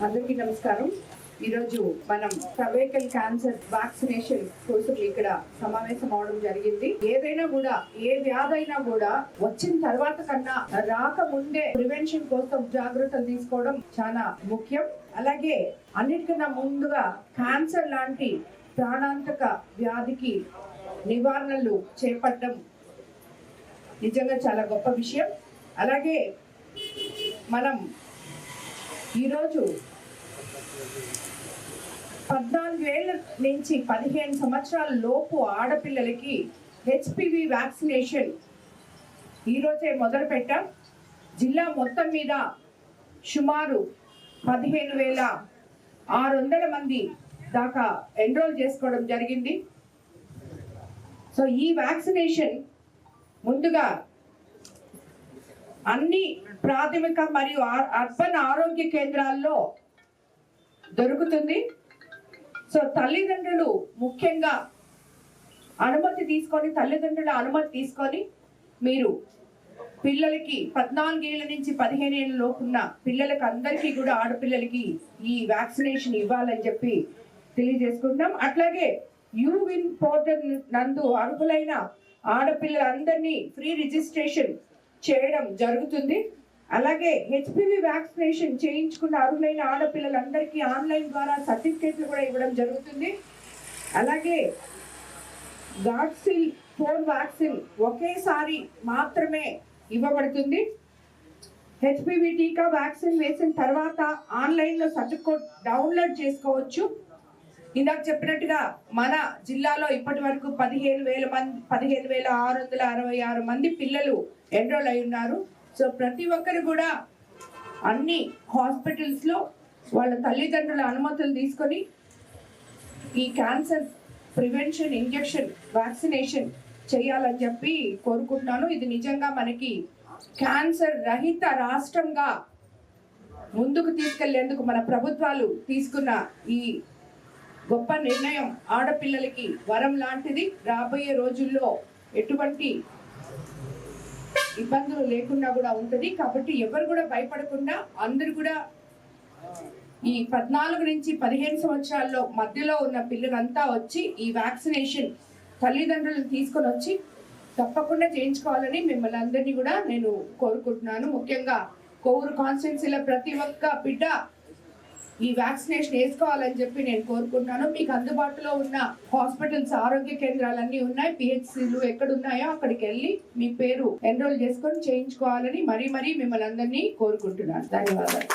అందరికీ నమస్కారం. ఈరోజు మనం సర్వైకల్ క్యాన్సర్ వ్యాక్సినేషన్ కోసం ఇక్కడ సమావేశం అవడం జరిగింది. ఏదైనా కూడా ఏ వ్యాధైనా కూడా వచ్చిన తర్వాత కన్నా రాకముందే ప్రివెన్షన్ కోసం జాగ్రత్తలు తీసుకోవడం చాలా ముఖ్యం. అలాగే అన్నిటికన్నా ముందుగా క్యాన్సర్ లాంటి ప్రాణాంతక వ్యాధికి నివారణలు చేపట్టడం నిజంగా చాలా గొప్ప విషయం. అలాగే మనం ఈరోజు 14 ఏళ్ల నుంచి 15 సంవత్సరాల లోపు ఆడపిల్లలకి హెచ్పివి వ్యాక్సినేషన్ ఈరోజే మొదలు పెట్టాం. జిల్లా మొత్తం మీద సుమారు 15,600 మంది దాకా ఎన్రోల్ చేసుకోవడం జరిగింది. సో ఈ వ్యాక్సినేషన్ ముందుగా అన్ని ప్రాథమిక మరియు అర్బన్ ఆరోగ్య కేంద్రాల్లో దొరుకుతుంది. సో తల్లిదండ్రులు ముఖ్యంగా తల్లిదండ్రుల అనుమతి తీసుకొని మీరు పిల్లలకి 14 ఏళ్ల నుంచి 15 ఏళ్ల లోపున్న పిల్లలకి అందరికీ కూడా ఆడపిల్లలకి ఈ వ్యాక్సినేషన్ ఇవ్వాలని చెప్పి తెలియజేసుకుంటున్నాం. అట్లాగే యూవిన్ పోర్టల్ నందు అర్హులైన ఆడపిల్లలందరినీ ఫ్రీ రిజిస్ట్రేషన్ చేయడం జరుగుతుంది. అలాగే హెచ్పివి వ్యాక్సినేషన్ చేయించుకున్న అర్హులైన ఆడపిల్లలందరికీ ఆన్లైన్ ద్వారా సర్టిఫికేట్లు కూడా ఇవ్వడం జరుగుతుంది. అలాగే గార్డ్సిల్ 4 వ్యాక్సిన్ ఒకేసారి మాత్రమే ఇవ్వబడుతుంది. హెచ్పివి టీకా వ్యాక్సిన్ వేసిన తర్వాత ఆన్లైన్లో సర్టిఫికేట్ డౌన్లోడ్ చేసుకోవచ్చు. ఇందాక చెప్పినట్టుగా మన జిల్లాలో ఇప్పటి వరకు 15,666 మంది పిల్లలు ఎన్రోల్ అయి ఉన్నారు. సో ప్రతి ఒక్కరు కూడా అన్ని హాస్పిటల్స్లో వాళ్ళ తల్లిదండ్రుల అనుమతులు తీసుకొని ఈ క్యాన్సర్ ప్రివెన్షన్ ఇంజెక్షన్ వ్యాక్సినేషన్ చేయాలని చెప్పి కోరుకుంటున్నాను. ఇది నిజంగా మనకి క్యాన్సర్ రహిత రాష్ట్రంగా ముందుకు తీసుకెళ్లేందుకు మన ప్రభుత్వాలు తీసుకున్న ఈ గొప్ప నిర్ణయం ఆడపిల్లలకి వరం లాంటిది. రాబోయే రోజుల్లో ఎటువంటి ఇబ్బందులు లేకుండా కూడా ఉంటుంది. కాబట్టి ఎవరు కూడా భయపడకుండా అందరు కూడా ఈ 14 నుంచి 15 సంవత్సరాల్లో మధ్యలో ఉన్న పిల్లలంతా వచ్చి ఈ వ్యాక్సినేషన్ తల్లిదండ్రులను తీసుకొని వచ్చి తప్పకుండా చేయించుకోవాలని మిమ్మల్ని అందరినీ కూడా నేను కోరుకుంటున్నాను. ముఖ్యంగా కొవ్వూరు కాన్స్టిట్యున్సీలో ప్రతి ఒక్క బిడ్డ ఈ వ్యాక్సినేషన్ వేసుకోవాలని చెప్పి నేను కోరుకుంటున్నాను. మీకు అందుబాటులో ఉన్న హాస్పిటల్స్ ఆరోగ్య కేంద్రాలన్నీ ఉన్నాయి. పిహెచ్సిలు ఎక్కడ ఉన్నాయో అక్కడికి వెళ్ళి మీ పేరు ఎన్రోల్ చేసుకొని చేయించుకోవాలని మరీ మిమ్మల్ని అందరినీ కోరుకుంటున్నాను. ధన్యవాదాలు.